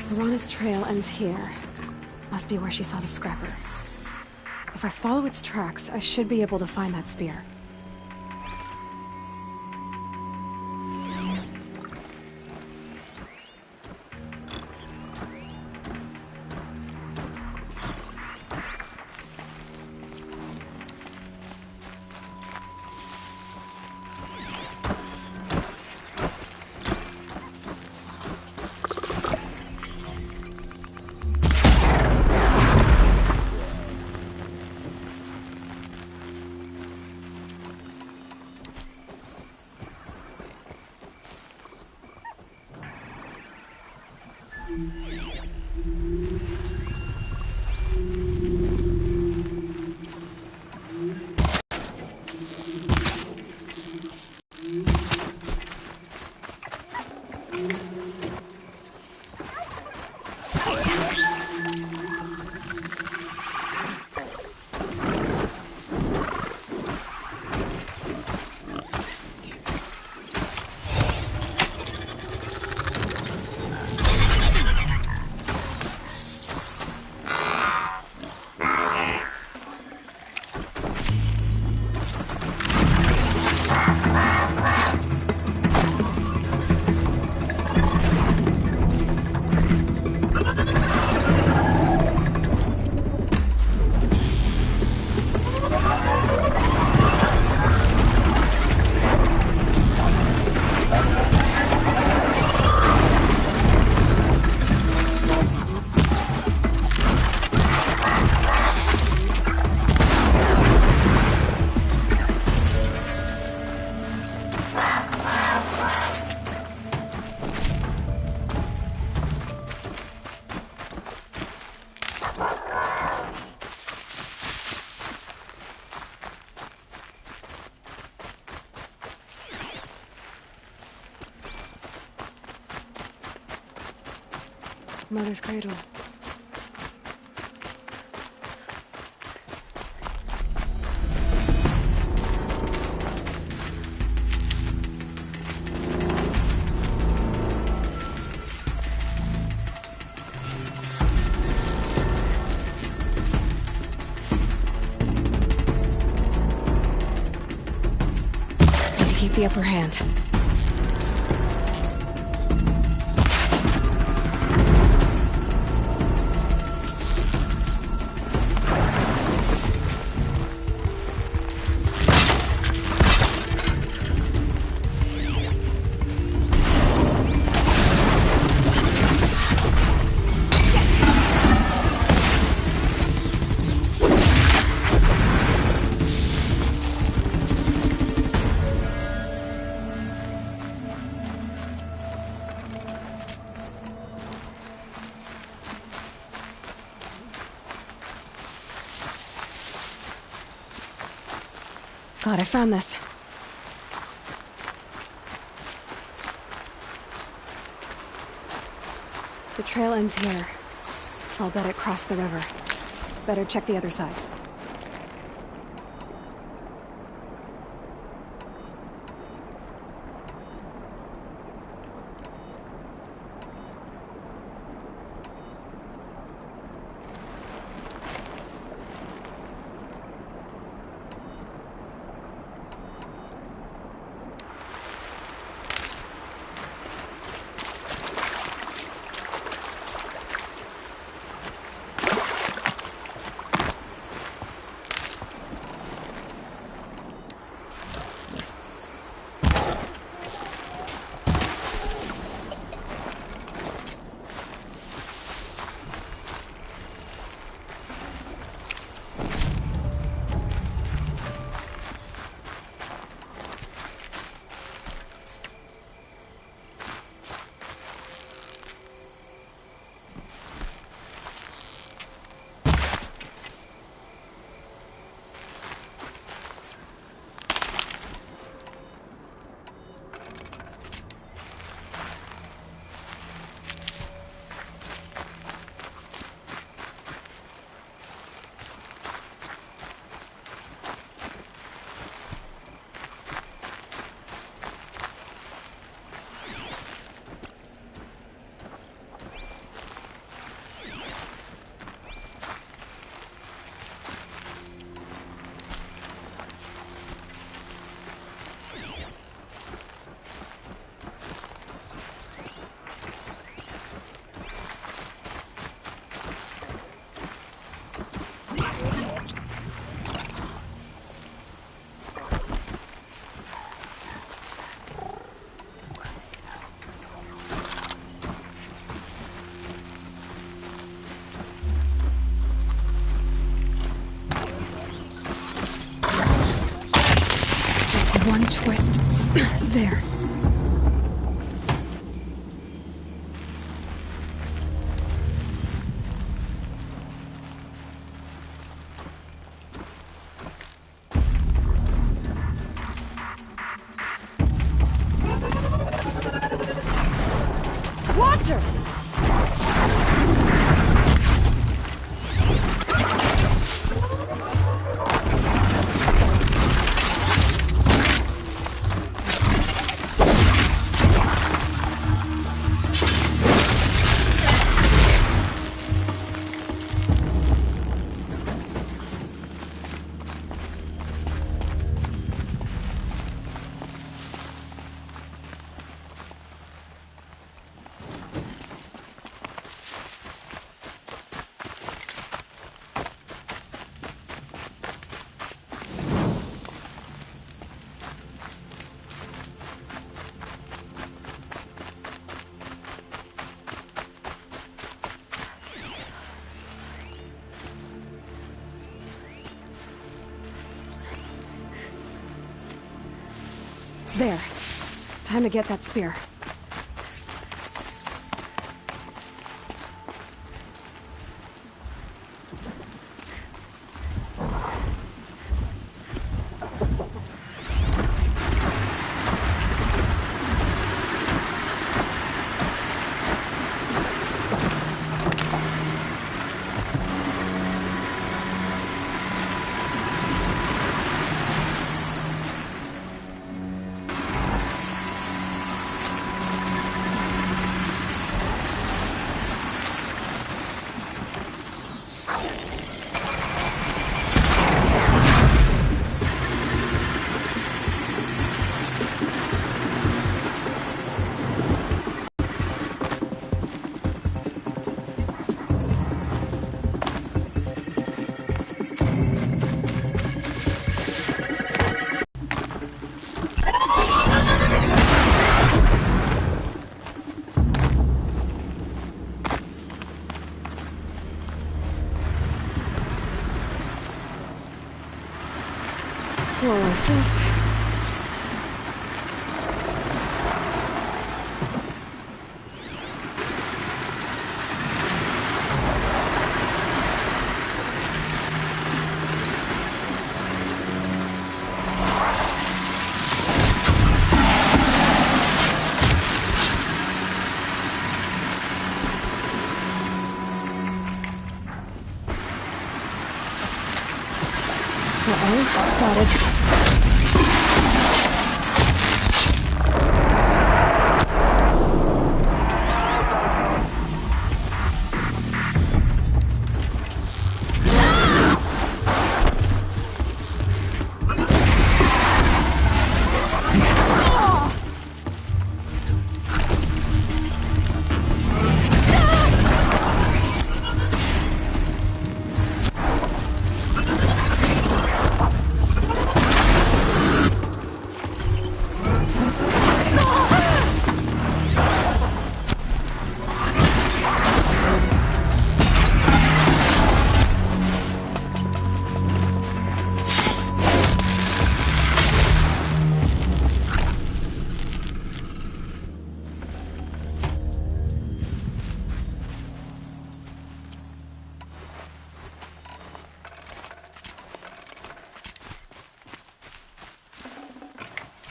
Lorana's trail ends here. Must be where she saw the scrapper. If I follow its tracks, I should be able to find that spear. Mother's cradle. Need to keep the upper hand. God, I found this. The trail ends here. I'll bet it crossed the river. Better check the other side. There. Water! There. Time to get that spear. What was this? Uh-oh, spotted.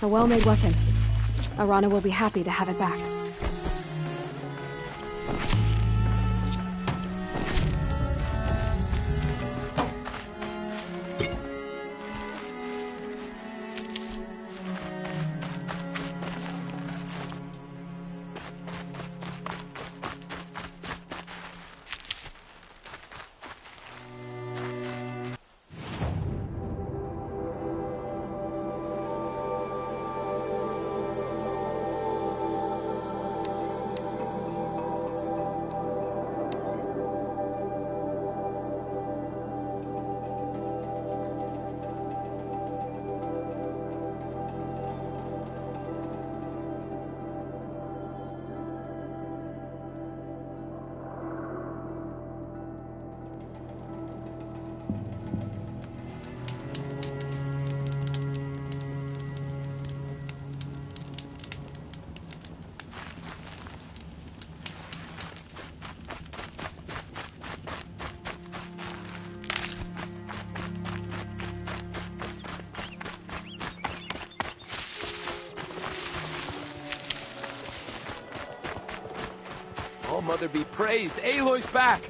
A well-made weapon. Arana will be happy to have it back. Mother be praised. Aloy's back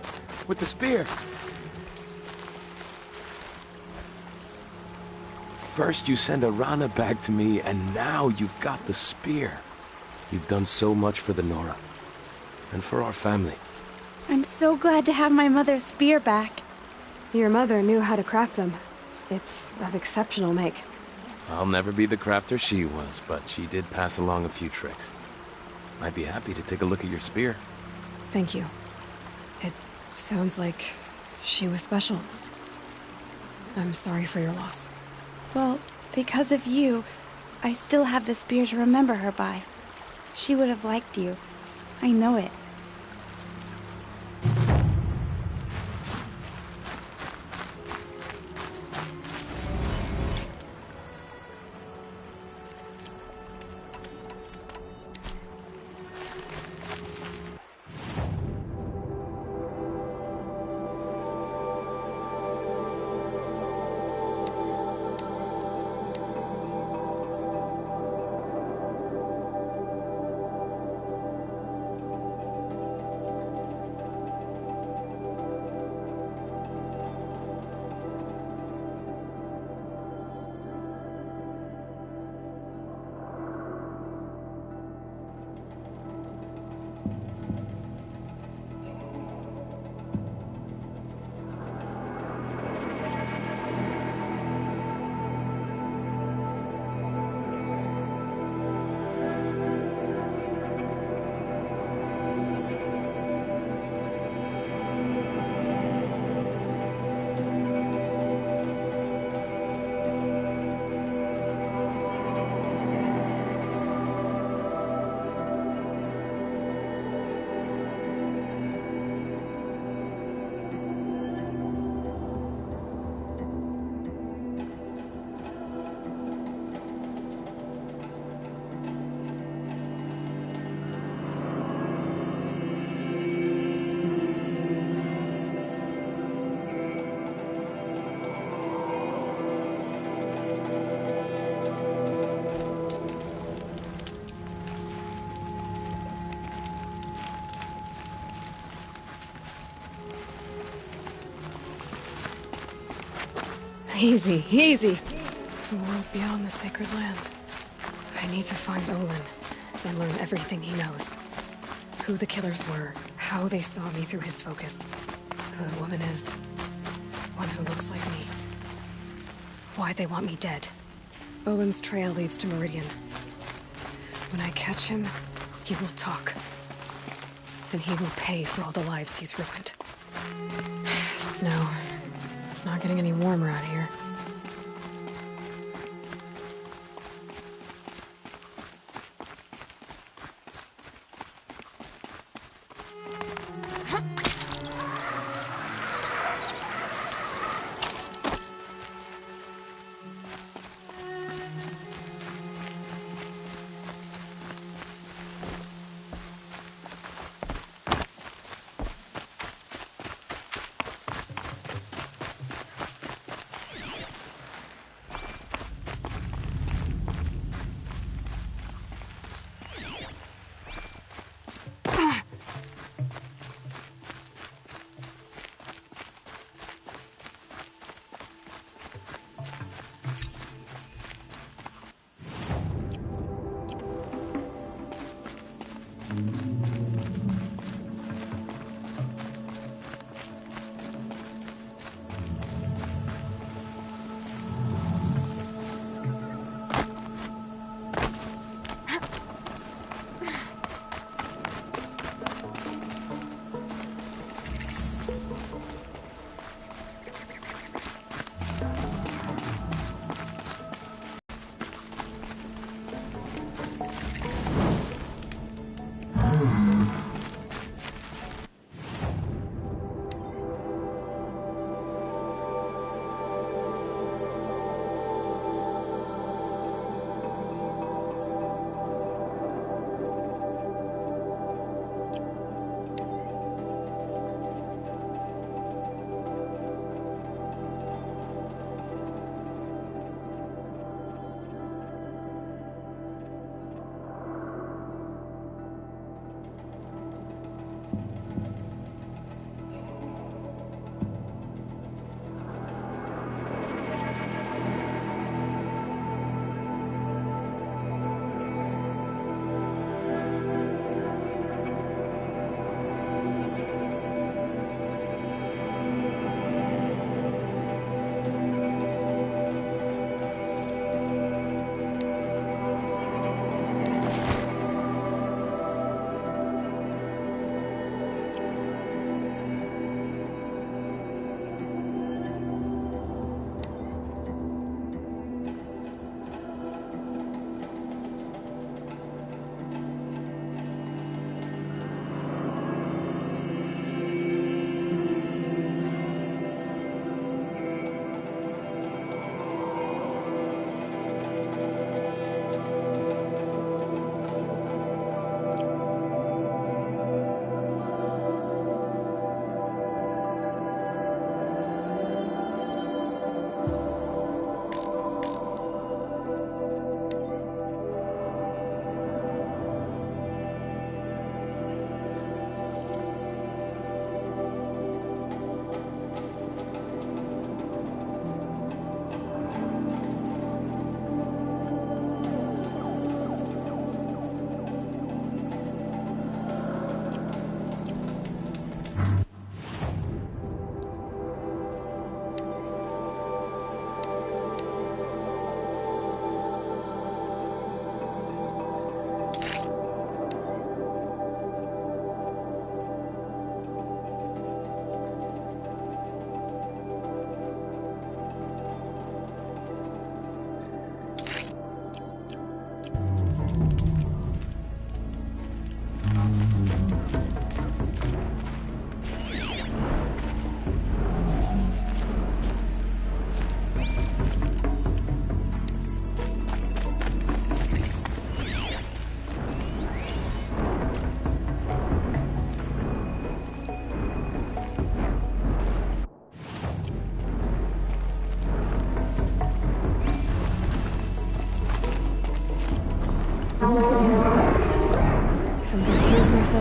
with the spear. First you send Arana back to me, and now you've got the spear. You've done so much for the Nora. And for our family. I'm so glad to have my mother's spear back. Your mother knew how to craft them. It's of exceptional make. I'll never be the crafter she was, but she did pass along a few tricks. I'd be happy to take a look at your spear. Thank you. It sounds like she was special. I'm sorry for your loss. Well, because of you, I still have the spear to remember her by. She would have liked you. I know it. Easy, easy. The world beyond the sacred land. I need to find Olin and learn everything he knows. Who the killers were, how they saw me through his focus, who the woman is, one who looks like me. Why they want me dead. Olin's trail leads to Meridian. When I catch him, he will talk. And he will pay for all the lives he's ruined. Snow. It's not getting any warmer out here.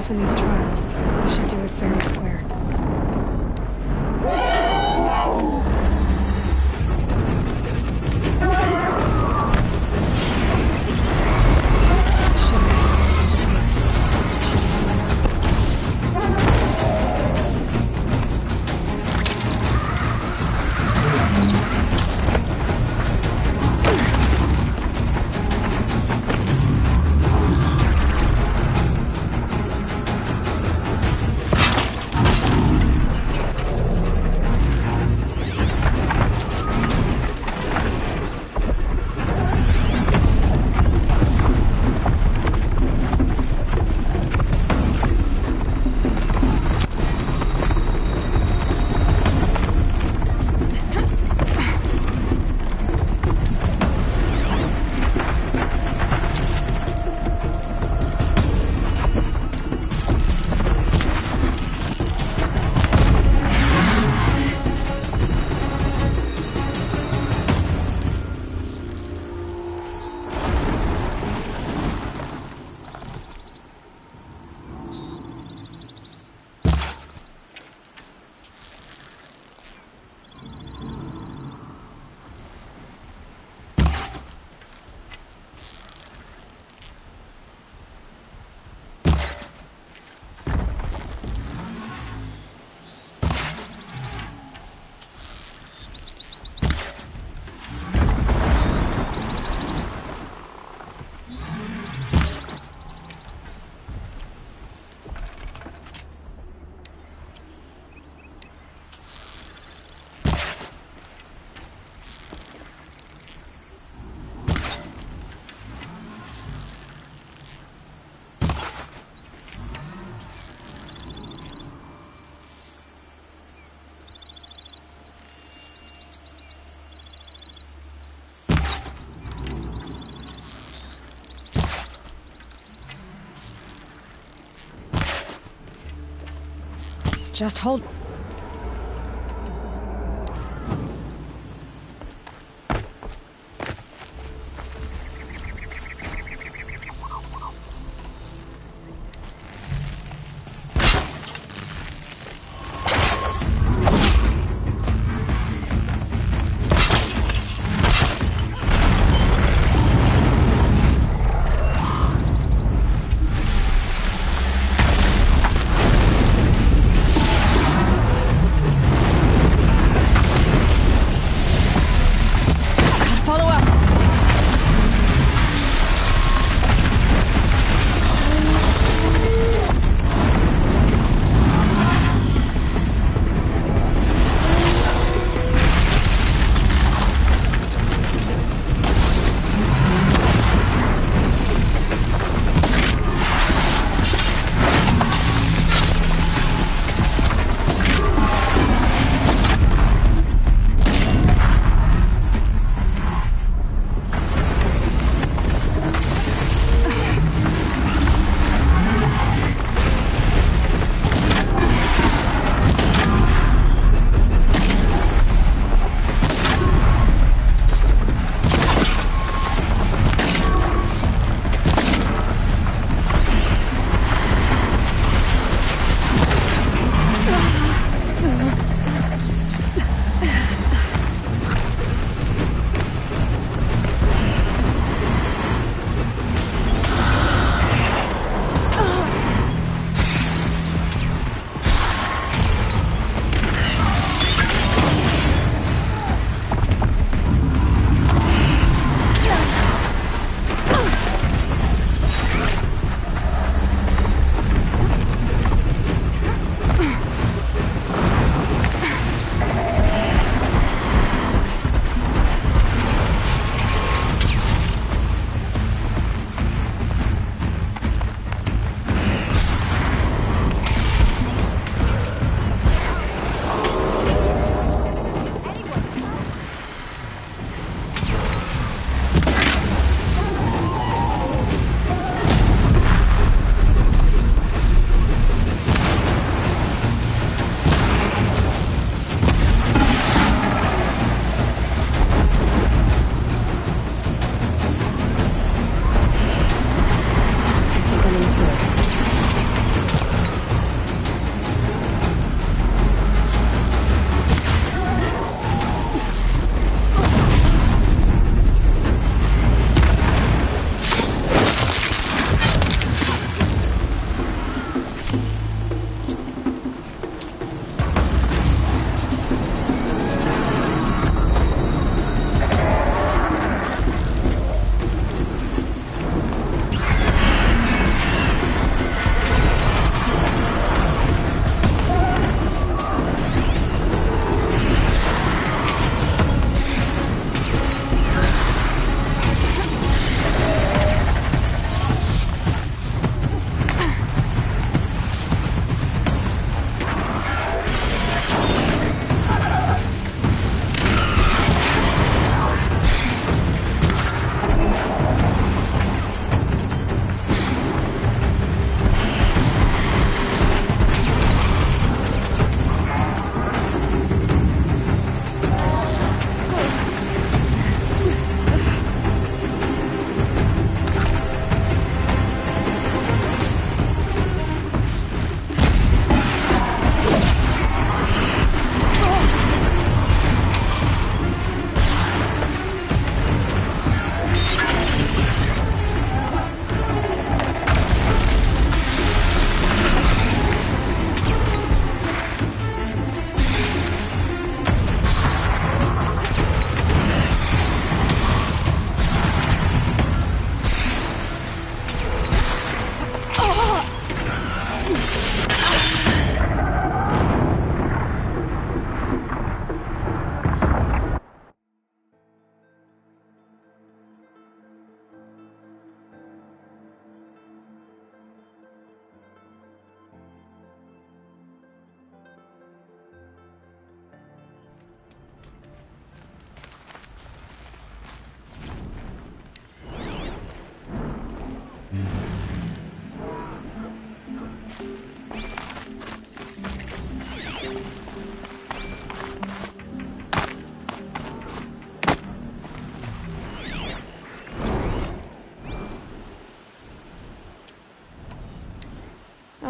off in these trials, I should do it fair and square. Just hold...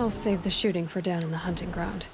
I'll save the shooting for down in the hunting ground.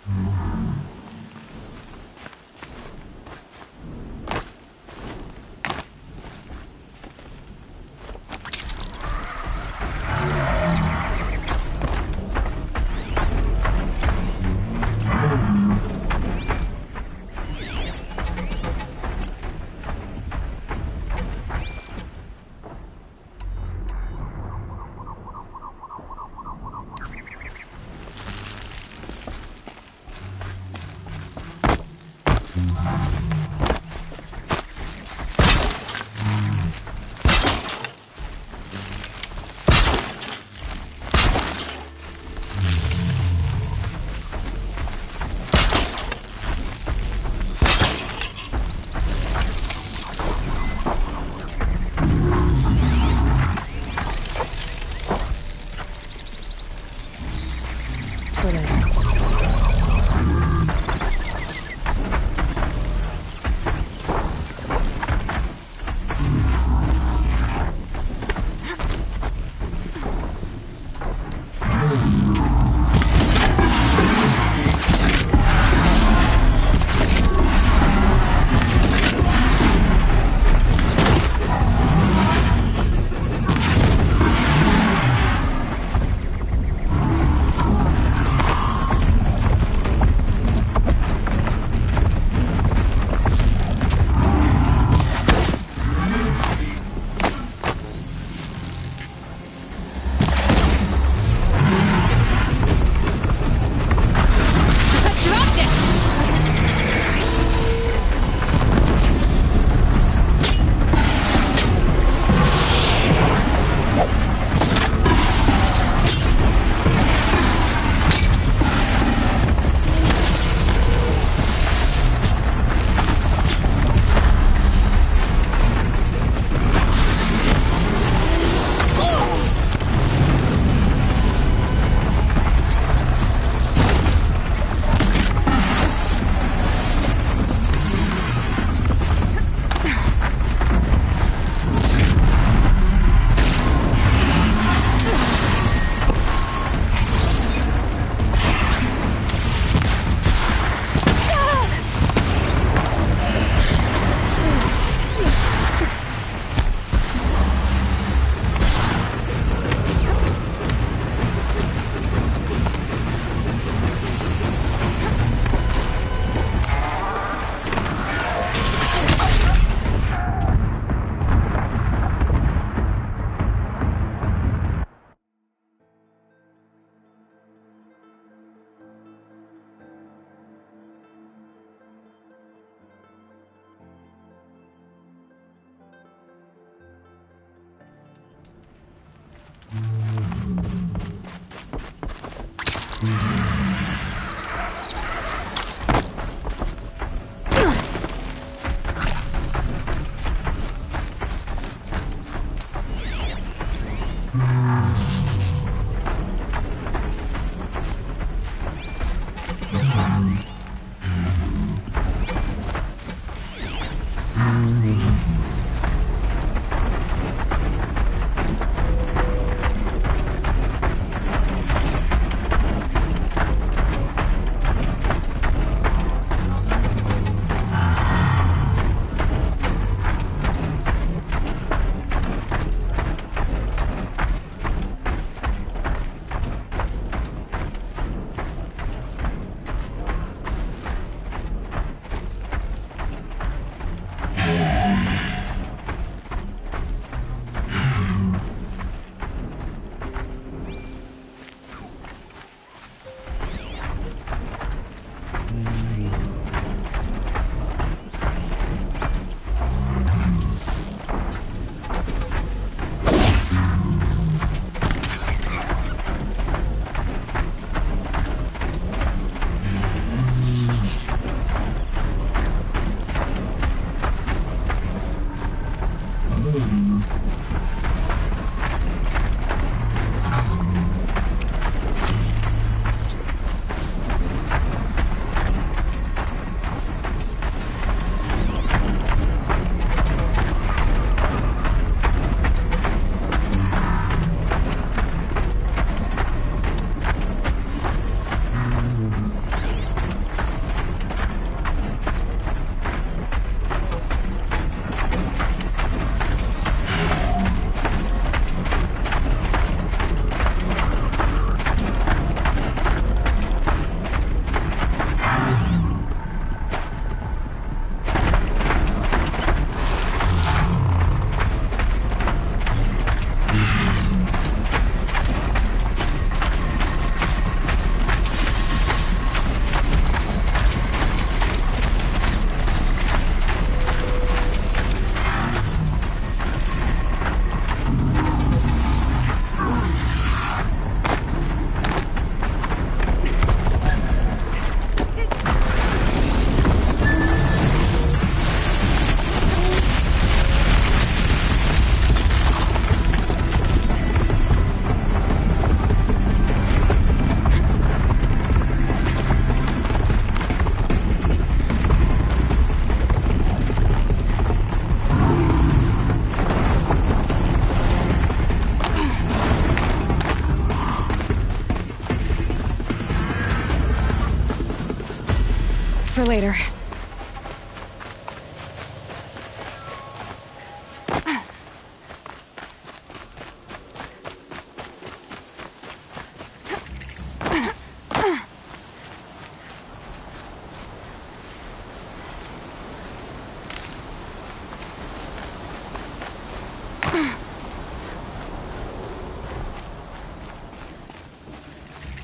for later.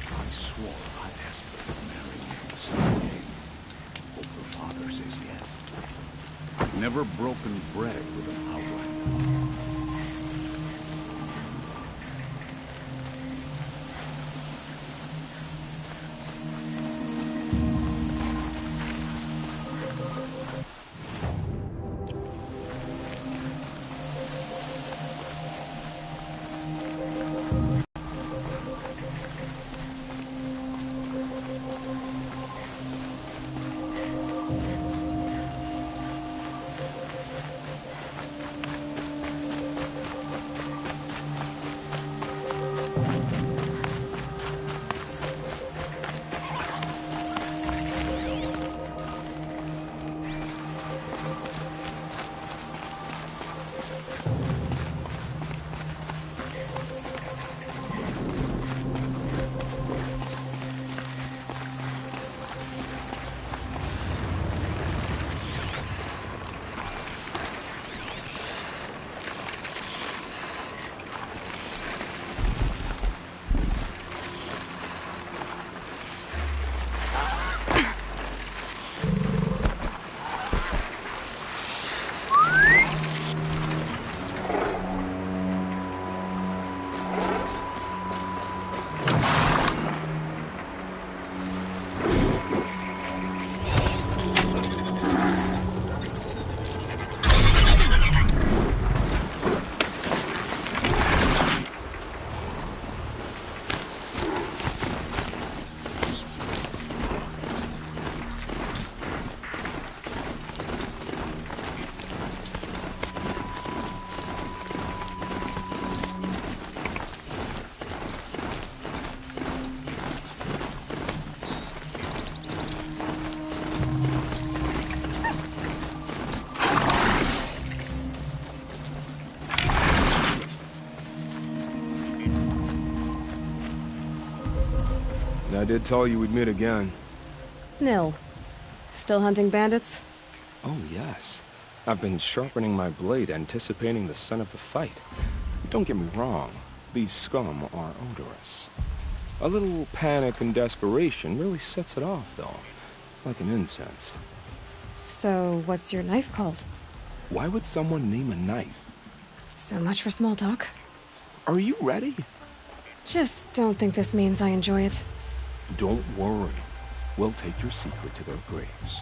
I swore I'd ask her to marry me in the Sunday. Hope her father says yes. I've never broken bread with an outlander. I did tell you we'd meet again. Nil. Still hunting bandits? Oh, yes. I've been sharpening my blade, anticipating the scent of the fight. Don't get me wrong, these scum are odorous. A little panic and desperation really sets it off, though. Like an incense. So, what's your knife called? Why would someone name a knife? So much for small talk. Are you ready? Just don't think this means I enjoy it. Don't worry. We'll take your secret to their graves.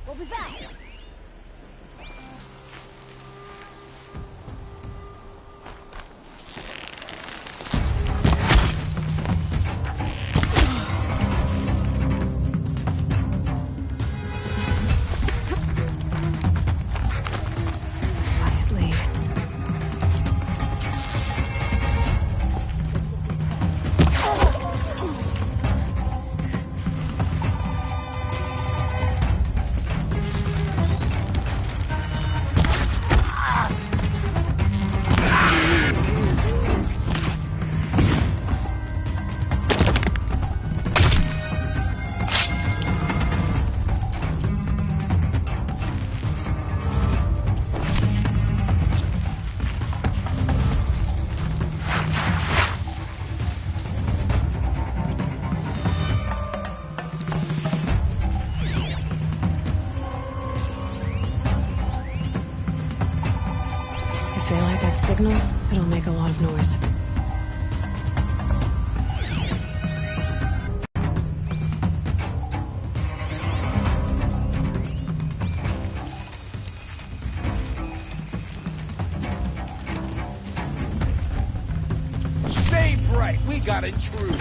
We'll be back. Quietly. If they like that signal, it'll make a lot of noise. Stay bright. We got intrude.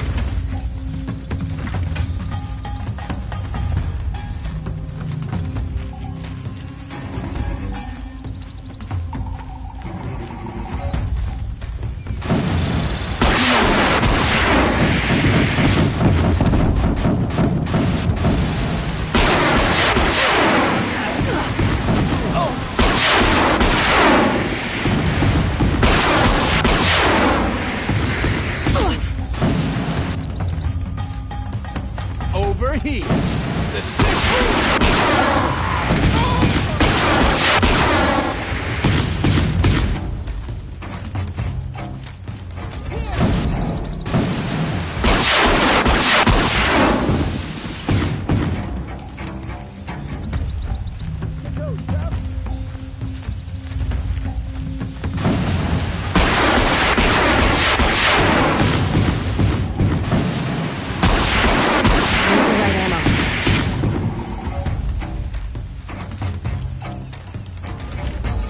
Over here. The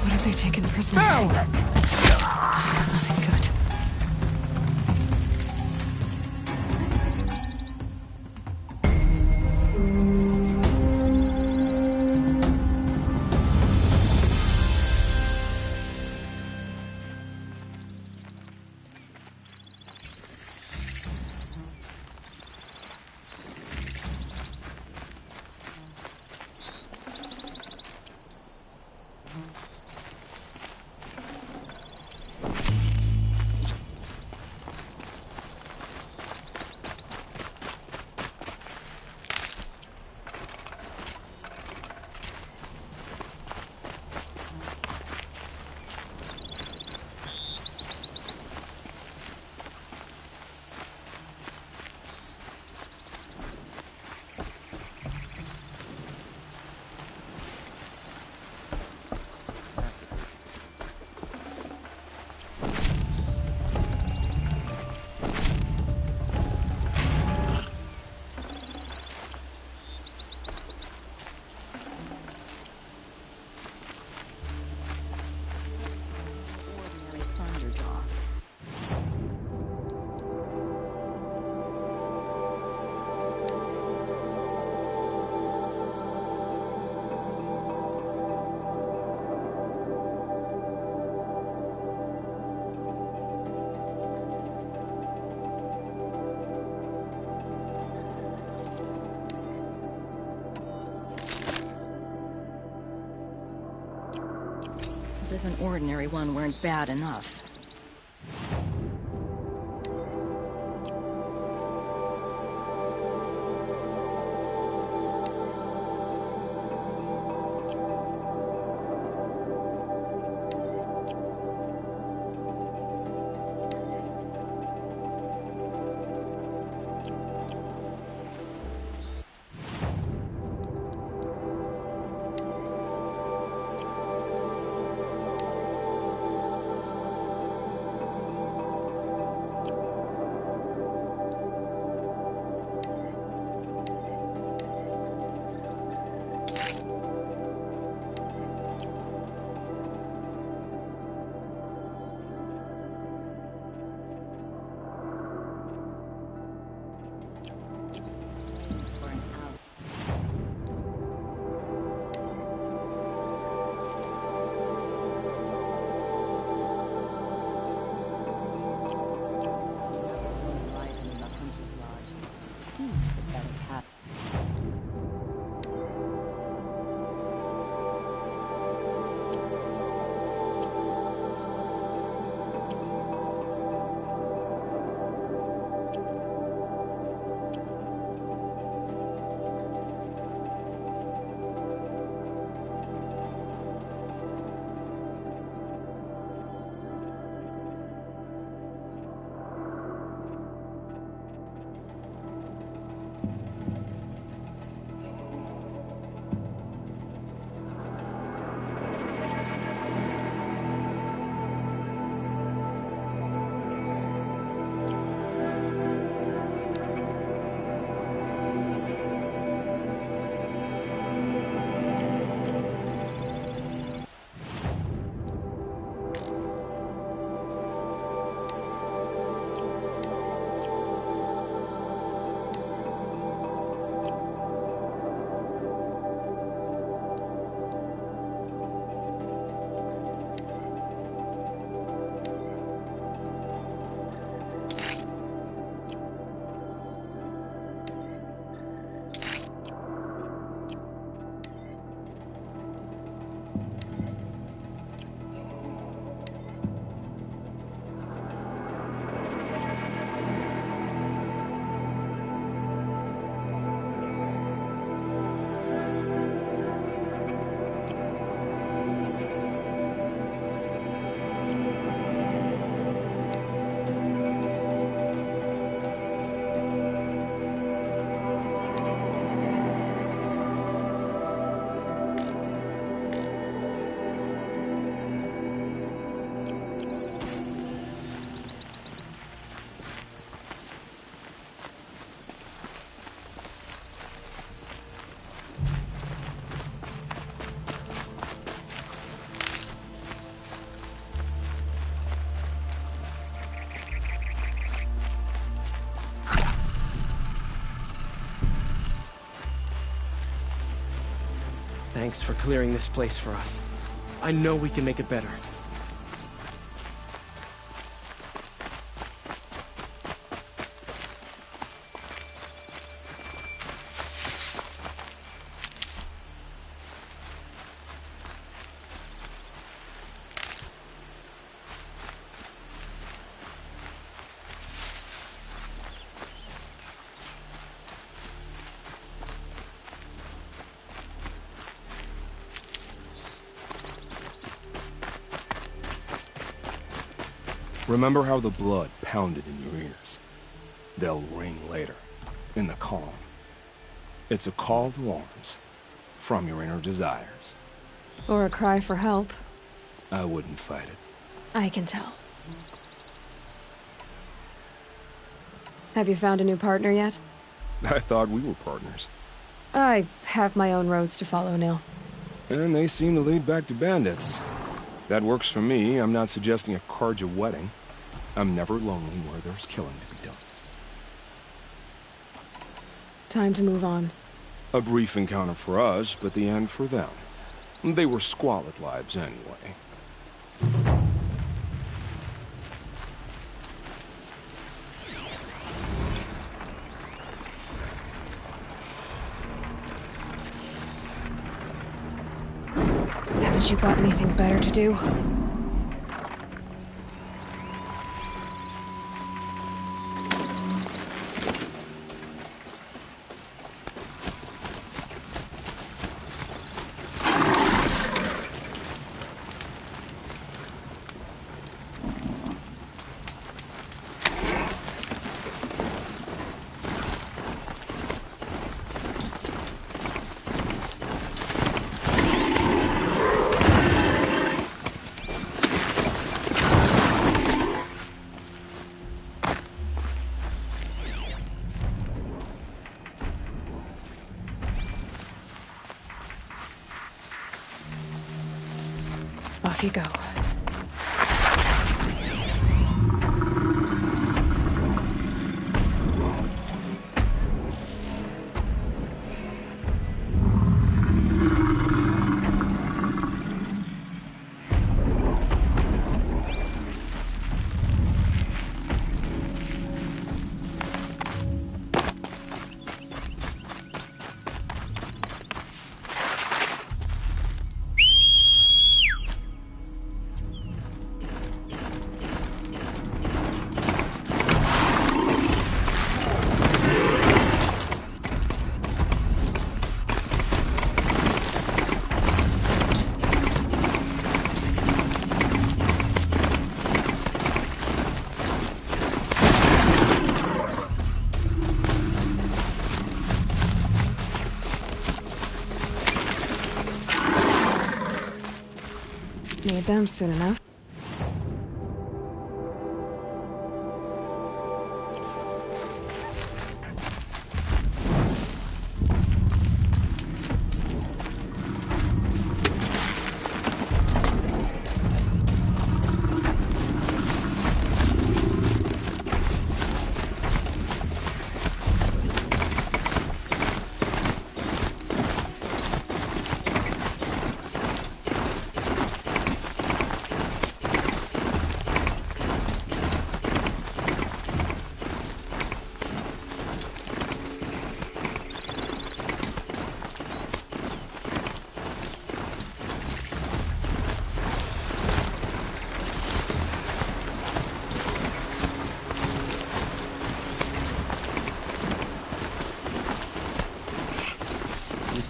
What have they taken prisoners for? Nothing good. As if an ordinary one weren't bad enough. Thanks for clearing this place for us. I know we can make it better. Remember how the blood pounded in your ears? They'll ring later, in the calm. It's a call to arms, from your inner desires. Or a cry for help. I wouldn't fight it. I can tell. Have you found a new partner yet? I thought we were partners. I have my own roads to follow, Neil. And they seem to lead back to bandits. That works for me. I'm not suggesting a Carja wedding. I'm never lonely where there's killing to be done. Time to move on. A brief encounter for us, but the end for them. They were squalid lives anyway. Haven't you got anything better to do? Off you go. Need them soon enough.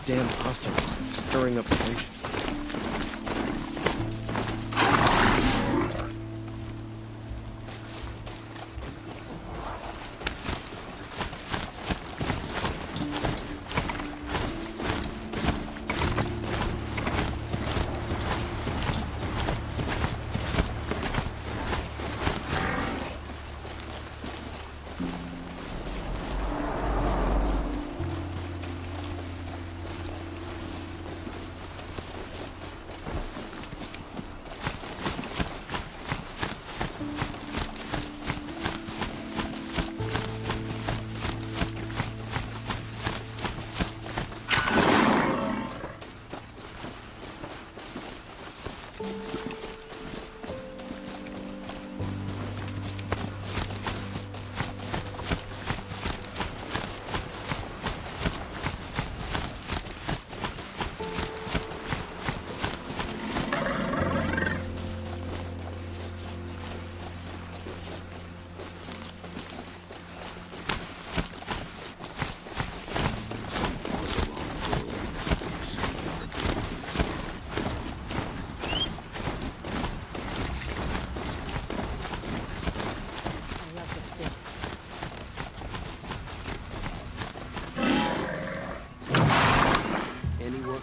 Damn possum, stirring up tension.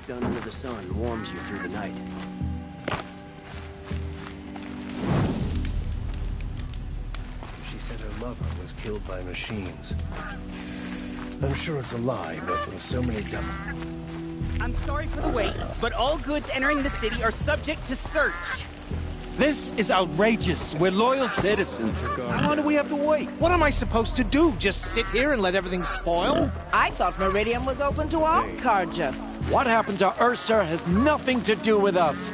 tucked under the sun warms you through the night. She said her lover was killed by machines. I'm sure it's a lie, but with so many double... I'm sorry for the wait, but all goods entering the city are subject to search. This is outrageous. We're loyal citizens. How long do we have to wait? What am I supposed to do? Just sit here and let everything spoil? I thought Meridian was open to all Carja. What happened to Ursa has nothing to do with us.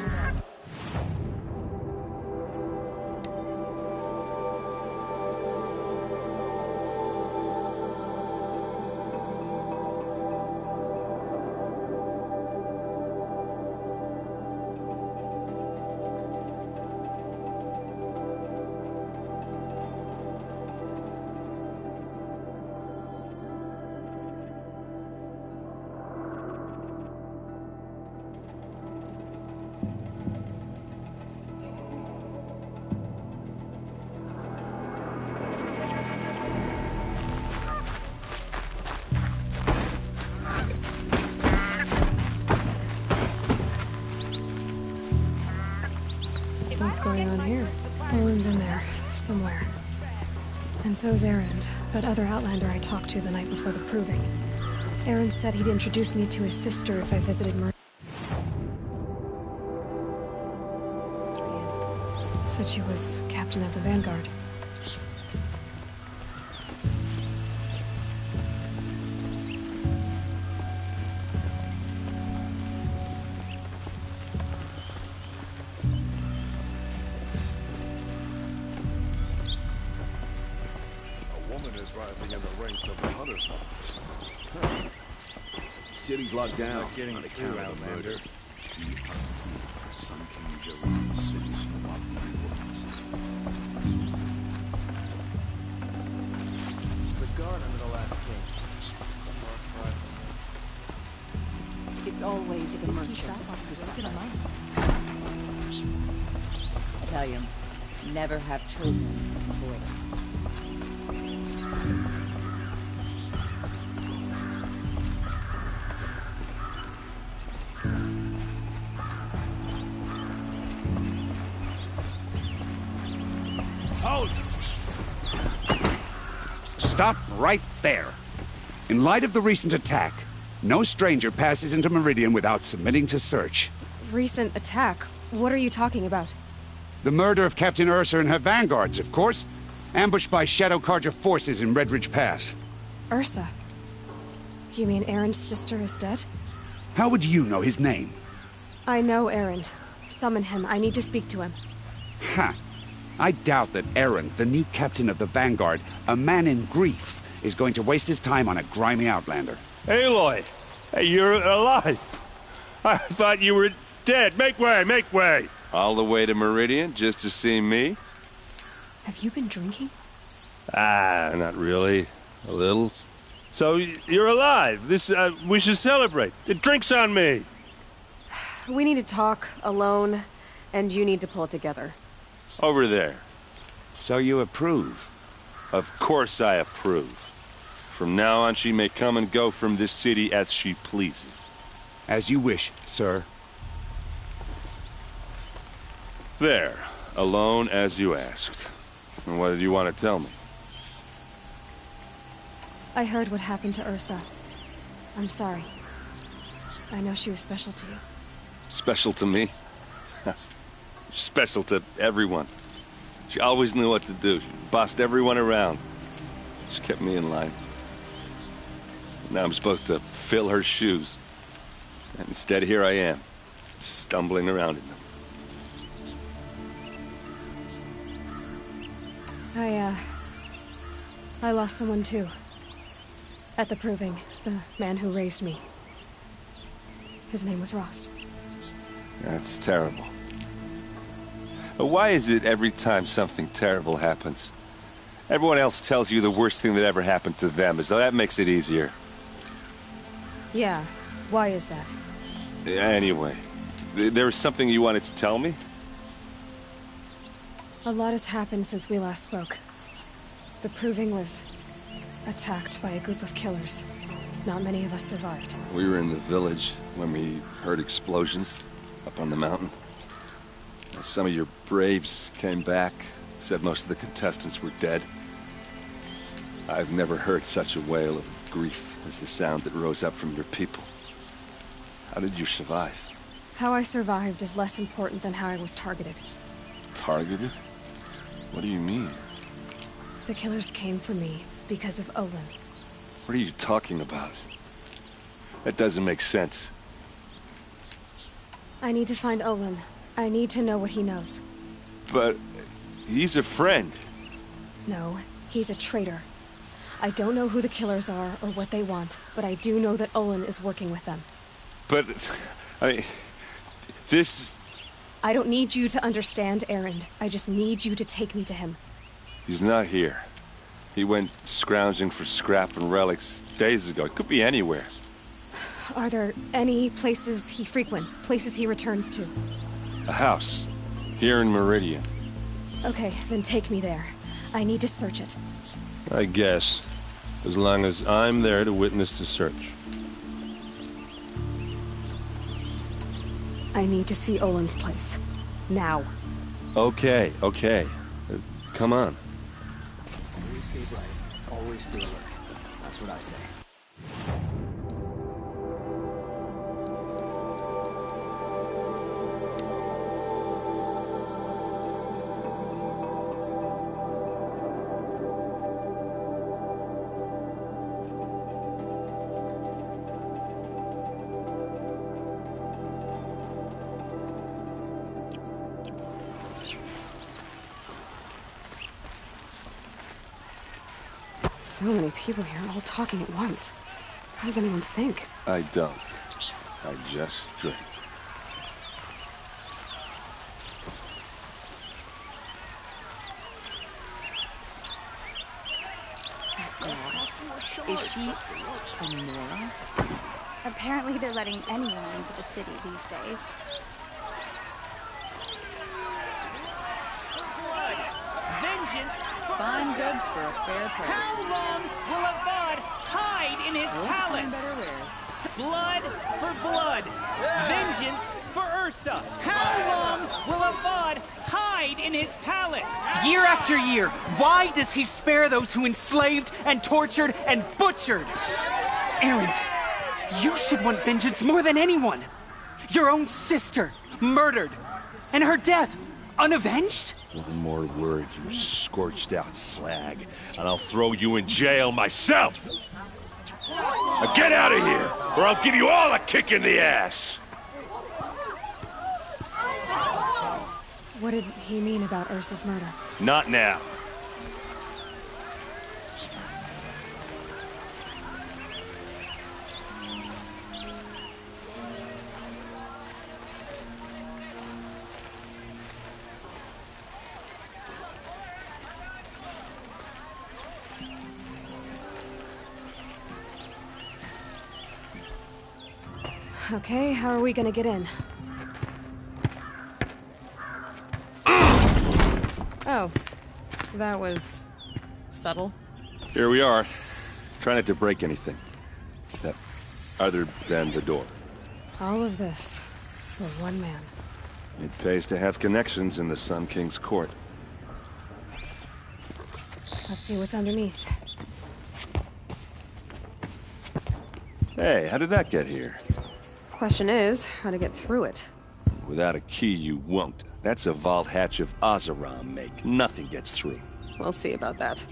What's going on here? Olin's in there, somewhere. And so's Erend, that other Outlander I talked to the night before the proving. Erend said he'd introduce me to his sister if I visited Said she was captain of the Vanguard. Rising in the ranks of the Hunter's Hunters. City's locked down. Not getting on through, account of the Outlander. murder. The Sun King Jerry, the city's woods. The guard under the last king. It's always the merchants. I tell you, never have children avoid it. Stop right there. In light of the recent attack, no stranger passes into Meridian without submitting to search. Recent attack? What are you talking about? The murder of Captain Ursa and her vanguards, of course. Ambushed by Shadow Carja forces in Red Ridge Pass. Ursa? You mean Erend's sister is dead? How would you know his name? I know Erend. Summon him. I need to speak to him. Ha! I doubt that Erend, the new captain of the Vanguard, a man in grief, is going to waste his time on a grimy outlander. Aloy! Hey, you're alive! I thought you were dead. Make way, make way! All the way to Meridian just to see me? Have you been drinking? Ah, not really. A little. So, you're alive. We should celebrate. Drinks on me! We need to talk, alone, and you need to pull it together. Over there. So you approve? Of course I approve. From now on, she may come and go from this city as she pleases. As you wish, sir. There. Alone as you asked. And what did you want to tell me? I heard what happened to Ursa. I'm sorry. I know she was special to you. Special to me? Special to everyone. She always knew what to do. She bossed everyone around. She kept me in line. Now I'm supposed to fill her shoes. And instead, here I am, stumbling around in them. I lost someone too. At the proving, the man who raised me. His name was Rost. That's terrible. Why is it every time something terrible happens, everyone else tells you the worst thing that ever happened to them, as though that makes it easier? Yeah, why is that? Anyway, there was something you wanted to tell me? A lot has happened since we last spoke. The proving was attacked by a group of killers. Not many of us survived. We were in the village when we heard explosions up on the mountain. Some of your braves came back, said most of the contestants were dead. I've never heard such a wail of grief as the sound that rose up from your people. How did you survive? How I survived is less important than how I was targeted. Targeted? What do you mean? The killers came for me because of Olin. What are you talking about? That doesn't make sense. I need to find Olin. I need to know what he knows. But he's a friend. No, he's a traitor. I don't know who the killers are or what they want, but I do know that Olin is working with them. But, this... I don't need you to understand, Erend. I just need you to take me to him. He's not here. He went scrounging for scrap and relics days ago. It could be anywhere. Are there any places he frequents, places he returns to? A house. Here in Meridian. Okay, then take me there. I need to search it. I guess. As long as I'm there to witness the search. I need to see Olin's place. Now. Okay. Come on. Always stay bright. Always stay alert. That's what I say. So many people here, all talking at once. How does anyone think? I don't. I just drink. Is she a Nora? Apparently they're letting anyone into the city these days. Blood! Vengeance! Fine goods for a fair price. How long will Avad hide in his palace? Better wares. Blood for blood. Vengeance for Ursa. How long will Avad hide in his palace? Year after year, why does he spare those who enslaved and tortured and butchered? Erend, you should want vengeance more than anyone. Your own sister, murdered, and her death, unavenged? One more word, you scorched out slag, and I'll throw you in jail myself! Now get out of here, or I'll give you all a kick in the ass! What did he mean about Ursa's murder? Not now. Okay, how are we gonna get in? Oh, that was subtle. Here we are. Try not to break anything. Other than the door. All of this for one man. It pays to have connections in the Sun King's court. Let's see what's underneath. Hey, how did that get here? Question is, how to get through it. Without a key, you won't. That's a vault hatch of Oseram make. Nothing gets through. We'll see about that.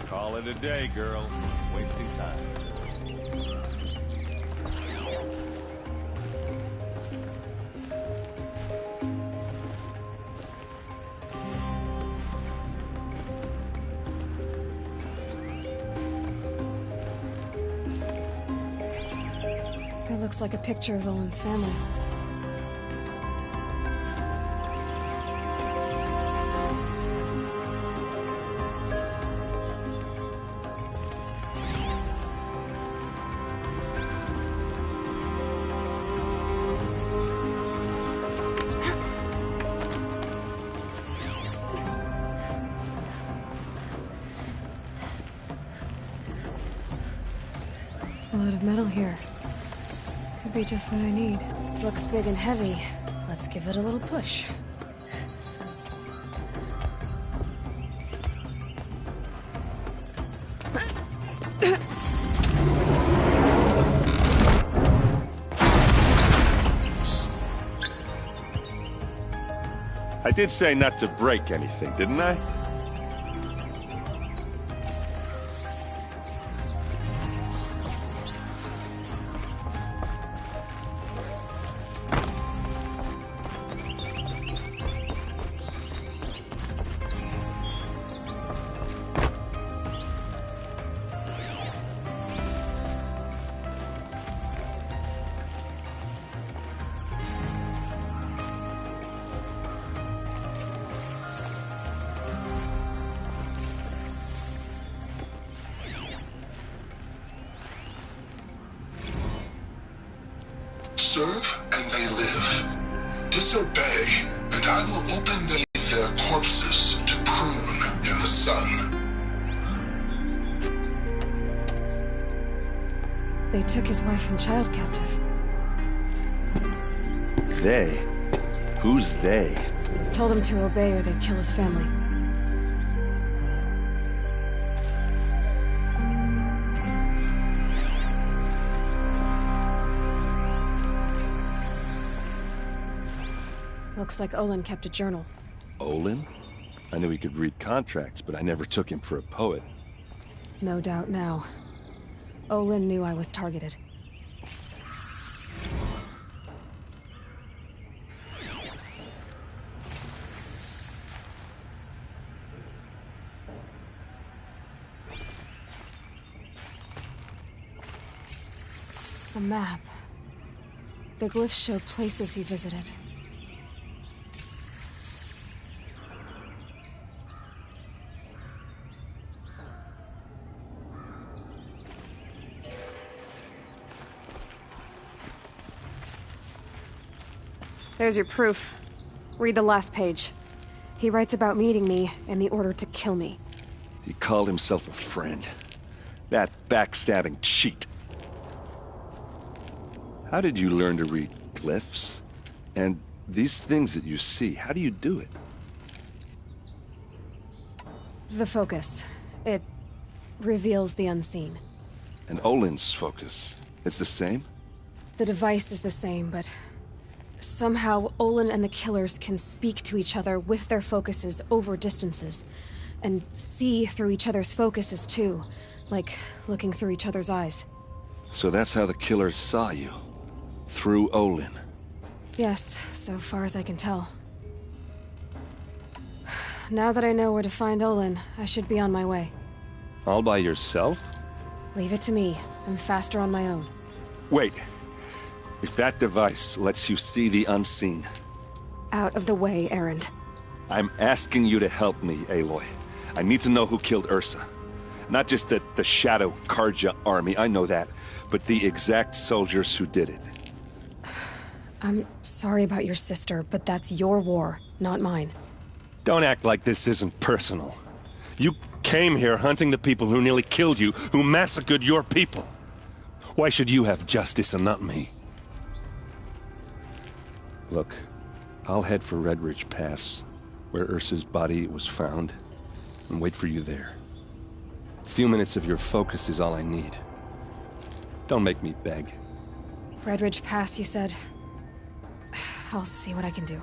Call it a day, girl. Wasting time. Looks like a picture of Owen's family. A lot of metal here. Could be just what I need. Looks big and heavy. Let's give it a little push. I did say not to break anything, didn't I? Serve, and they live. Disobey, and I will open their corpses to prune in the sun. They took his wife and child captive. They? Who's they? Told him to obey or they'd kill his family. Looks like Olin kept a journal. Olin? I knew he could read contracts, but I never took him for a poet. No doubt now. Olin knew I was targeted. A map. The glyphs show places he visited. There's your proof. Read the last page. He writes about meeting me and the order to kill me. He called himself a friend. That backstabbing cheat. How did you learn to read glyphs? And these things that you see, how do you do it? The focus. It reveals the unseen. And Olin's focus, it's the same? The device is the same, but somehow Olin and the killers can speak to each other with their focuses over distances. And see through each other's focuses too. Like looking through each other's eyes. So that's how the killers saw you? Through Olin? Yes, so far as I can tell. Now that I know where to find Olin, I should be on my way. All by yourself? Leave it to me. I'm faster on my own. Wait. If that device lets you see the unseen... Out of the way, Erend. I'm asking you to help me, Aloy. I need to know who killed Ursa. Not just the Shadow Karja army, I know that, but the exact soldiers who did it. I'm sorry about your sister, but that's your war, not mine. Don't act like this isn't personal. You came here hunting the people who nearly killed you, who massacred your people. Why should you have justice and not me? Look, I'll head for Red Ridge Pass, where Ursa's body was found, and wait for you there. A few minutes of your focus is all I need. Don't make me beg. Red Ridge Pass, you said? I'll see what I can do.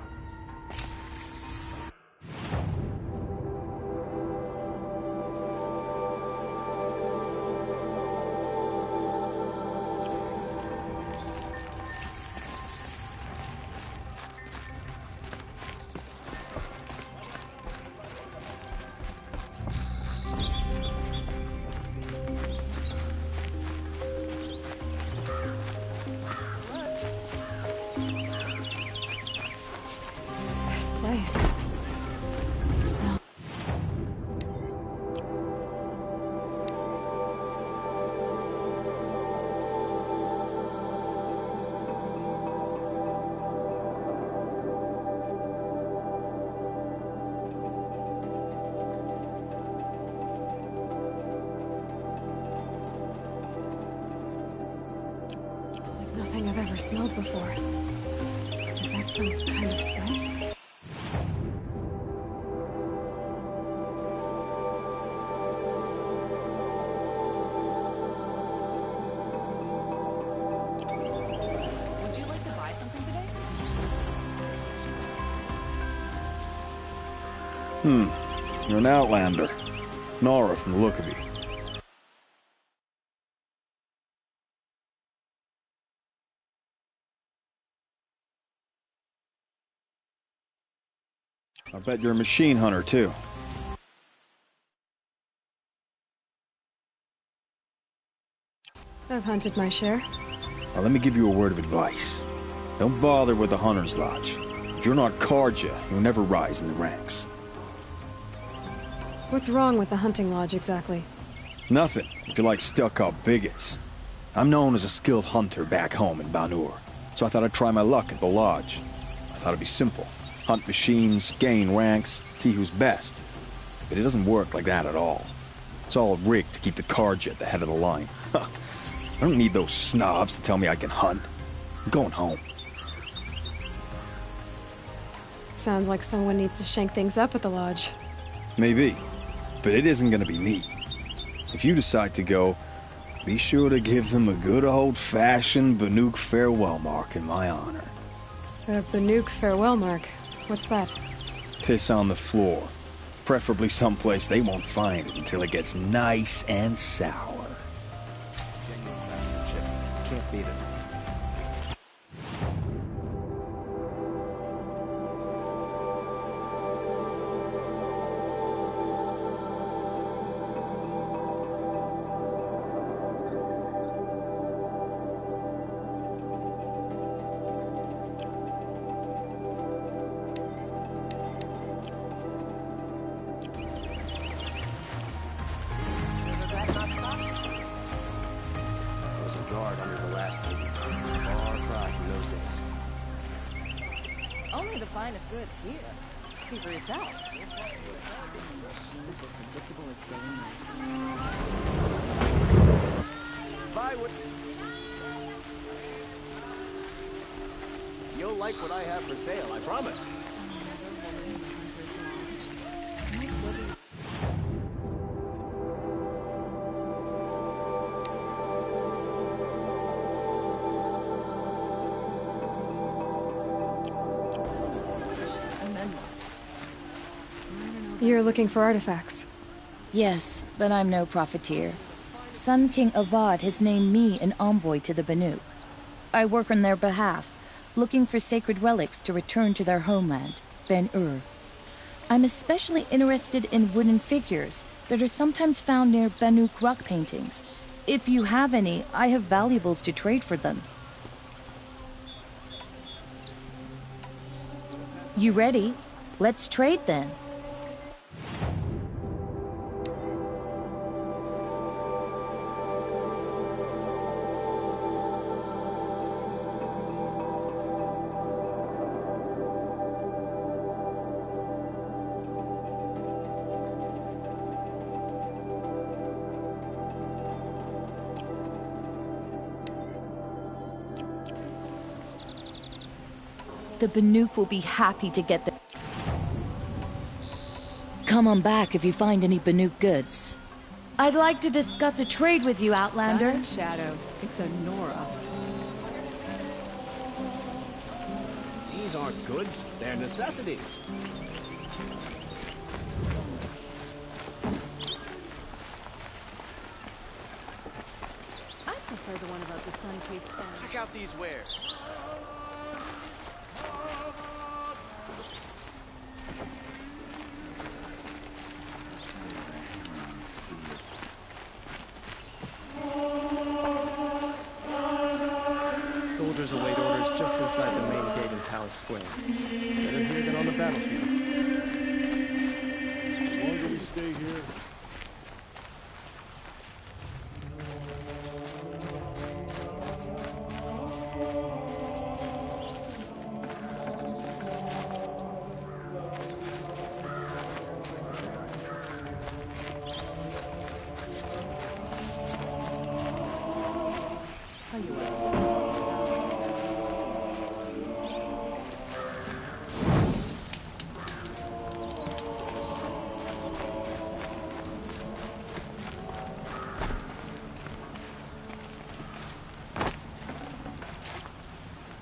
place. The smell. It's like nothing I've ever smelled before. Is that some kind of spice? Would you like to buy something today? You're an outlander. Nora from the look of you. I bet you're a machine hunter, too. I've hunted my share. Now, let me give you a word of advice. Don't bother with the Hunter's Lodge. If you're not Karja, you'll never rise in the ranks. What's wrong with the hunting lodge, exactly? Nothing, if you like stuck-up bigots. I'm known as a skilled hunter back home in Banur, so I thought I'd try my luck at the lodge. I thought it'd be simple. Hunt machines, gain ranks, see who's best. But it doesn't work like that at all. It's all rigged to keep the Karja at the head of the line. I don't need those snobs to tell me I can hunt. I'm going home. Sounds like someone needs to shake things up at the lodge. Maybe, but it isn't gonna be me. If you decide to go, be sure to give them a good old-fashioned Banuk farewell mark in my honor. A Banuk farewell mark. What's that? Piss on the floor. Preferably someplace they won't find it until it gets nice and sour. Genuine craftsmanship. Can't beat it. Was a guard under the last king. Far cry from those days. Only the finest goods here. See for yourself. Machines were predictable as day and night. Buy what... You'll like what I have for sale, I promise. You're looking for artifacts. Yes, but I'm no profiteer. Sun King Avad has named me an envoy to the Banuk. I work on their behalf, looking for sacred relics to return to their homeland, Ben-Ur. I'm especially interested in wooden figures that are sometimes found near Banuk rock paintings. If you have any, I have valuables to trade for them. You ready? Let's trade then. The Banuk will be happy to get the... Come on back if you find any Banuk goods. I'd like to discuss a trade with you, Outlander. Sun and Shadow. It's a Nora. These aren't goods, they're necessities. I prefer the one about the sun-kissed farm. Check out these wares. Soldiers await orders just inside the main gate in Palace Square. Better here than on the battlefield. The longer we stay here,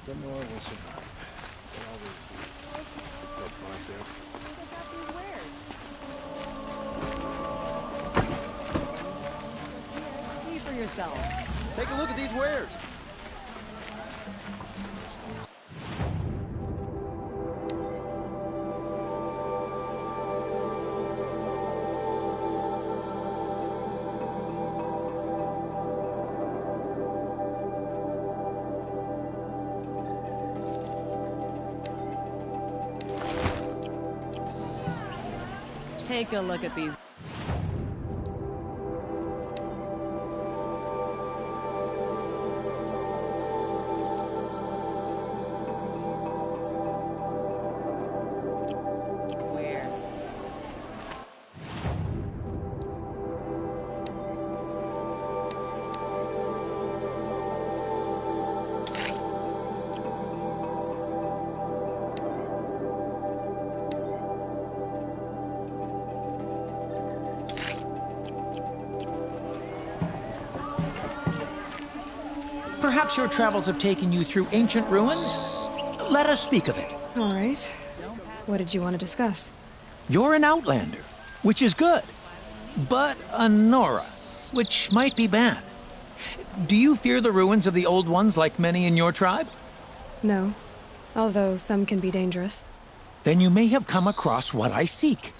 the Nora will survive. They always do. That part there. See for yourself. Take a look at these wares. Take a look at these. Wares. Perhaps your travels have taken you through ancient ruins? Let us speak of it. All right. What did you want to discuss? You're an outlander, which is good. But a Nora, which might be bad. Do you fear the ruins of the old ones like many in your tribe? No. Although some can be dangerous. Then you may have come across what I seek.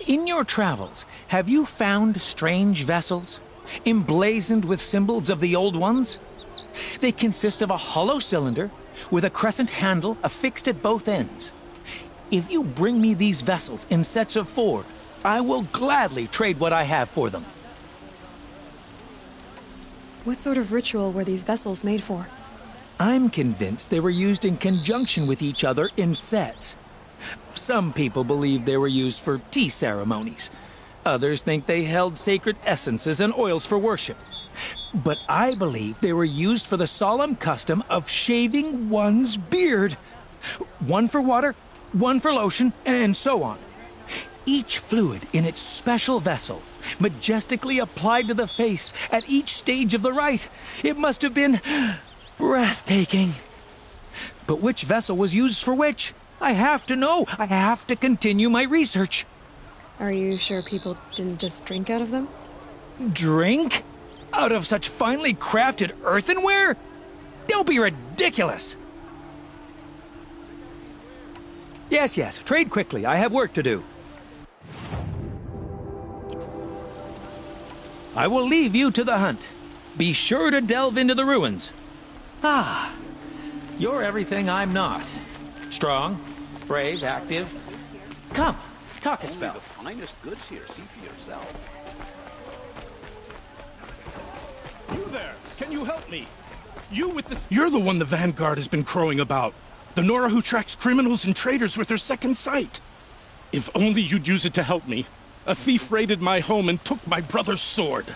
In your travels, have you found strange vessels, emblazoned with symbols of the old ones? They consist of a hollow cylinder with a crescent handle affixed at both ends. If you bring me these vessels in sets of 4, I will gladly trade what I have for them. What sort of ritual were these vessels made for? I'm convinced they were used in conjunction with each other in sets. Some people believe they were used for tea ceremonies. Others think they held sacred essences and oils for worship. But I believe they were used for the solemn custom of shaving one's beard. One for water, one for lotion, and so on. Each fluid in its special vessel, majestically applied to the face at each stage of the rite. It must have been breathtaking. But which vessel was used for which? I have to know. I have to continue my research. Are you sure people didn't just drink out of them? Drink? Out of such finely crafted earthenware? Don't be ridiculous! Yes, yes, trade quickly. I have work to do. I will leave you to the hunt. Be sure to delve into the ruins. Ah, you're everything I'm not. Strong, brave, active. Come, talk a spell. The finest goods here. See for yourself. You there! Can you help me? You with this— You're the one the Vanguard has been crowing about. The Nora who tracks criminals and traitors with her second sight. If only you'd use it to help me. A thief raided my home and took my brother's sword.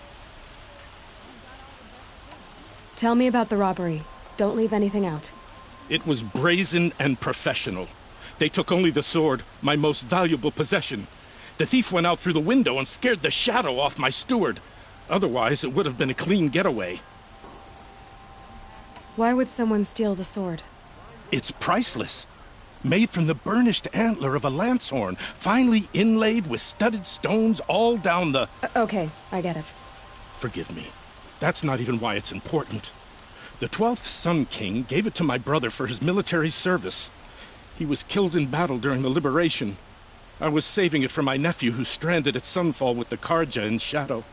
Tell me about the robbery. Don't leave anything out. It was brazen and professional. They took only the sword, my most valuable possession. The thief went out through the window and scared the shadow off my steward. Otherwise, it would have been a clean getaway. Why would someone steal the sword? It's priceless. Made from the burnished antler of a lancehorn, finely inlaid with studded stones all down the— Okay, I get it. Forgive me. That's not even why it's important. The 12th Sun King gave it to my brother for his military service. He was killed in battle during the liberation. I was saving it for my nephew who's stranded at Sunfall with the Karja in Shadow.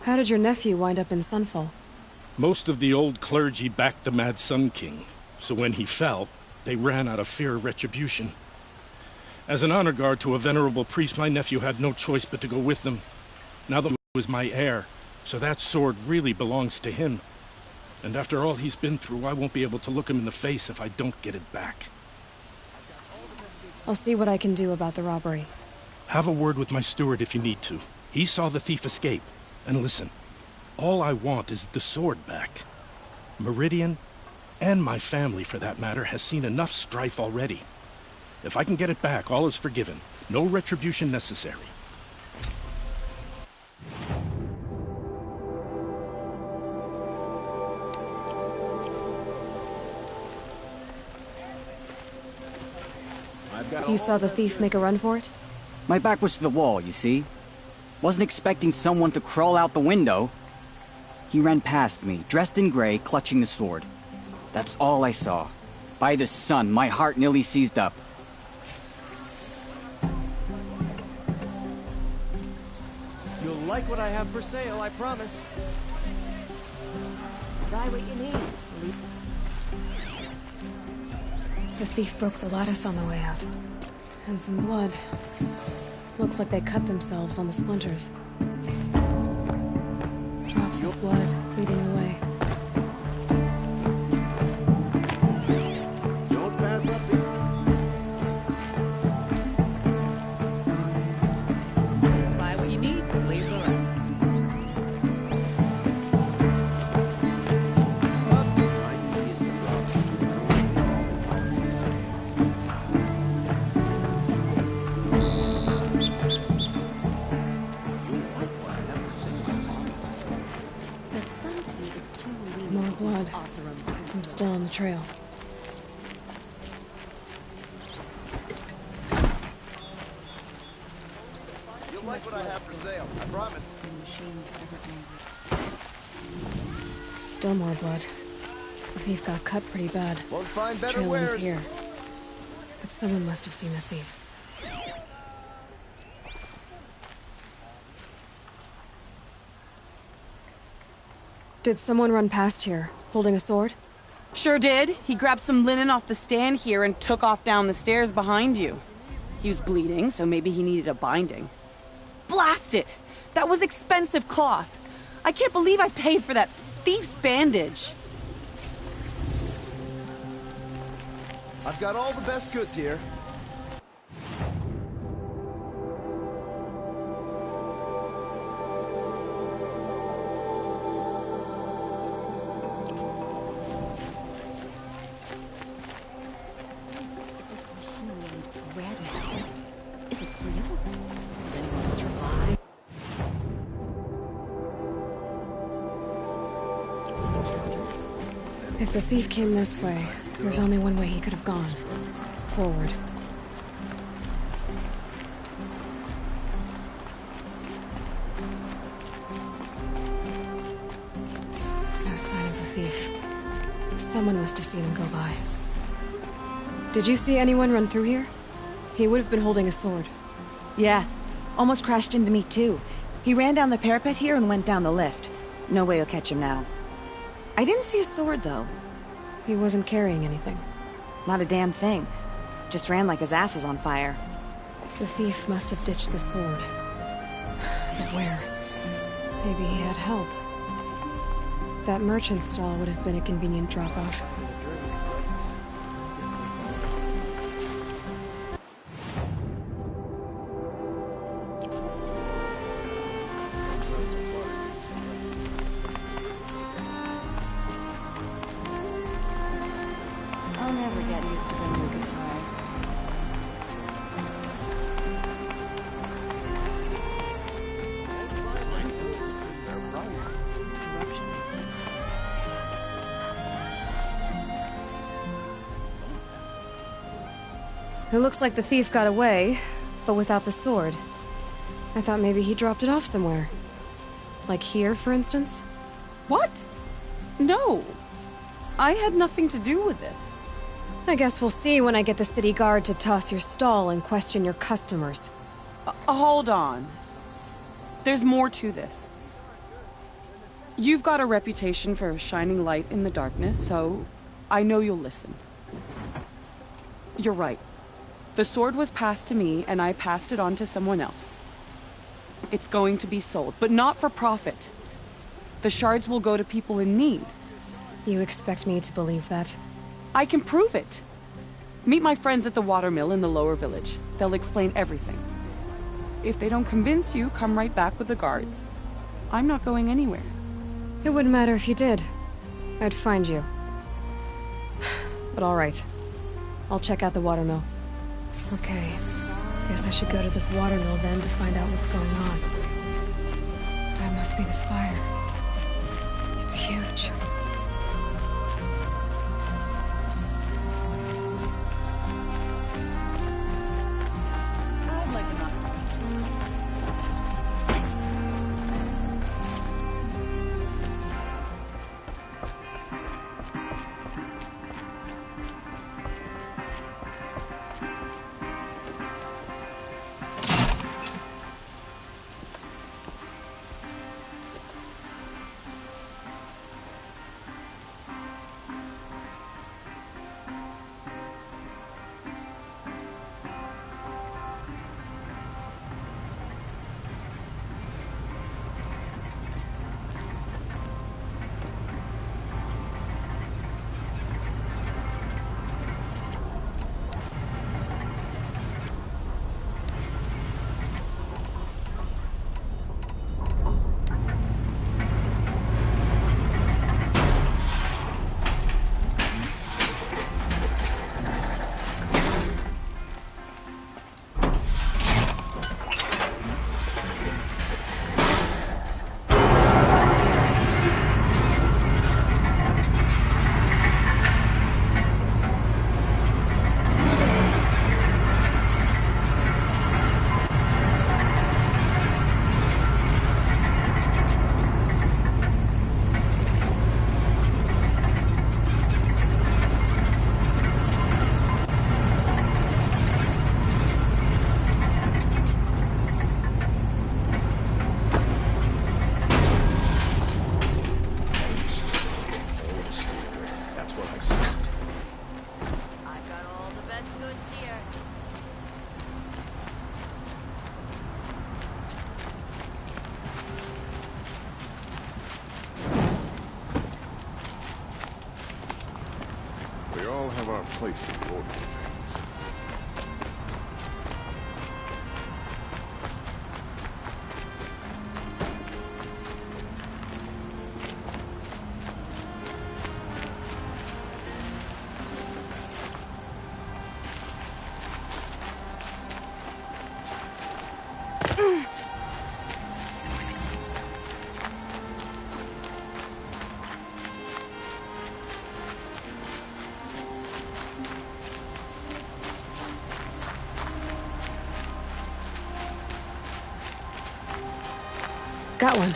How did your nephew wind up in Sunfall? Most of the old clergy backed the Mad Sun King. So when he fell, they ran out of fear of retribution. As an honor guard to a venerable priest, my nephew had no choice but to go with them. Now that he was my heir, so that sword really belongs to him. And after all he's been through, I won't be able to look him in the face if I don't get it back. I'll see what I can do about the robbery. Have a word with my steward if you need to. He saw the thief escape. And listen, all I want is the sword back. Meridian, and my family for that matter, has seen enough strife already. If I can get it back, all is forgiven. No retribution necessary. You saw the thief make a run for it? My back was to the wall, you see? Wasn't expecting someone to crawl out the window. He ran past me, dressed in gray, clutching the sword. That's all I saw. By the sun, my heart nearly seized up. You'll like what I have for sale, I promise. Buy what you need. The thief broke the lattice on the way out. And some blood. Looks like they cut themselves on the splinters. Drops of blood leading away. Don't pass up here. Buy what you need, leave the rest. More blood. I'm still on the trail. You'll like what I have for sale, I promise. Still more blood. The thief got cut pretty bad. Won't find better Trail ends wares. here. But someone must have seen the thief. Did someone run past here, holding a sword? Sure did. He grabbed some linen off the stand here and took off down the stairs behind you. He was bleeding, so maybe he needed a binding. Blast it! That was expensive cloth. I can't believe I paid for that thief's bandage. I've got all the best goods here. Is it real? Has anyone survived? If the thief came this way, there's only one way he could have gone. Forward. No sign of the thief. Someone must have seen him go by. Did you see anyone run through here? He would have been holding a sword. Yeah. Almost crashed into me, too. He ran down the parapet here and went down the lift. No way you'll catch him now. I didn't see a sword, though. He wasn't carrying anything. Not a damn thing. Just ran like his ass was on fire. The thief must have ditched the sword. But where? Maybe he had help. That merchant stall would have been a convenient drop-off. I'll never get used to the new guitar. It looks like the thief got away, but without the sword. I thought maybe he dropped it off somewhere. Like here, for instance? What? No. I had nothing to do with this. I guess we'll see when I get the city guard to toss your stall and question your customers. Hold on. There's more to this. You've got a reputation for shining light in the darkness, so I know you'll listen. You're right. The sword was passed to me, and I passed it on to someone else. It's going to be sold, but not for profit. The shards will go to people in need. You expect me to believe that? I can prove it. Meet my friends at the water mill in the lower village. They'll explain everything. If they don't convince you, come right back with the guards. I'm not going anywhere. It wouldn't matter if you did. I'd find you. But all right. I'll check out the watermill. Okay. Guess I should go to this watermill then to find out what's going on. That must be the spire. It's huge. I'd like to knock. We all have our place in the order of things. Got one.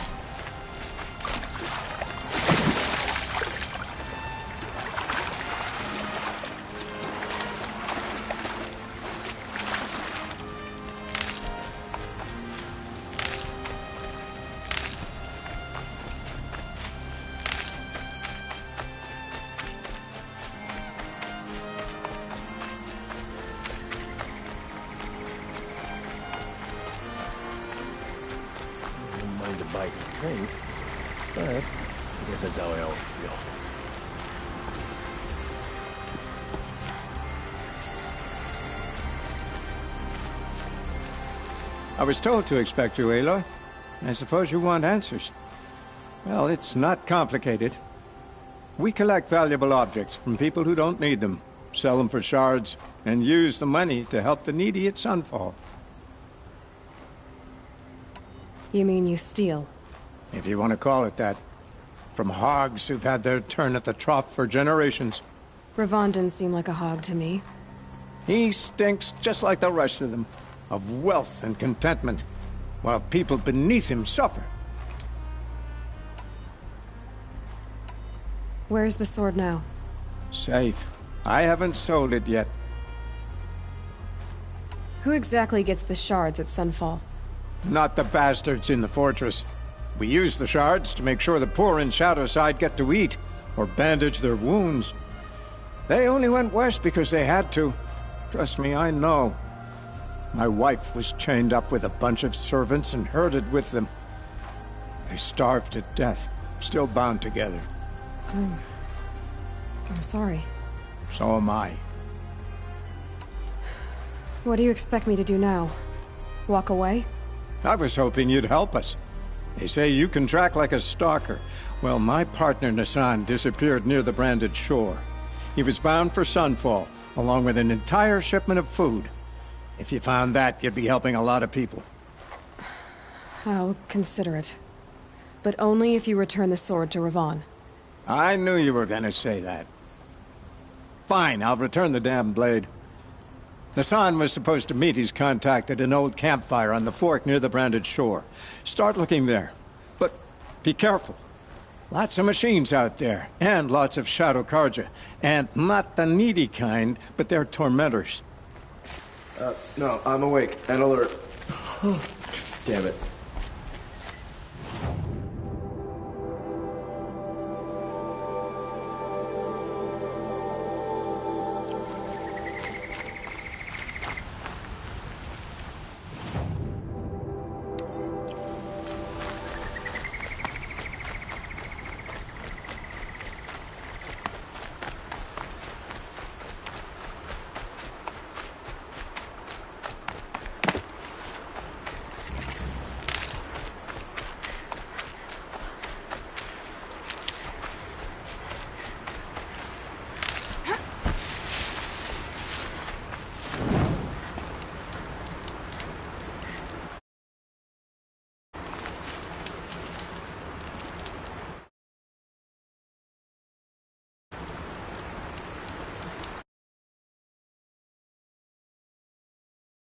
Bite and drink, but I guess that's how I always feel. I was told to expect you, Aloy. I suppose you want answers. Well, it's not complicated. We collect valuable objects from people who don't need them, sell them for shards, and use the money to help the needy at Sunfall. You mean you steal? If you want to call it that. From hogs who've had their turn at the trough for generations. Ravon didn't seem like a hog to me. He stinks just like the rest of them, of wealth and contentment, while people beneath him suffer. Where's the sword now? Safe. I haven't sold it yet. Who exactly gets the shards at Sunfall? Not the bastards in the fortress. We use the shards to make sure the poor in Shadowside get to eat, or bandage their wounds. They only went west because they had to. Trust me, I know. My wife was chained up with a bunch of servants and herded with them. They starved to death, still bound together. I'm sorry. So am I. What do you expect me to do now? Walk away? I was hoping you'd help us. They say you can track like a stalker. Well, my partner Nassan disappeared near the branded shore. He was bound for Sunfall, along with an entire shipment of food. If you found that, you'd be helping a lot of people. I'll consider it. But only if you return the sword to Ravon. I knew you were gonna say that. Fine, I'll return the damn blade. Nassan was supposed to meet his contact at an old campfire on the fork near the branded shore. Start looking there. But be careful. Lots of machines out there, and lots of Shadow Karja. And not the needy kind, but they're tormentors. No, I'm awake and alert. Damn it.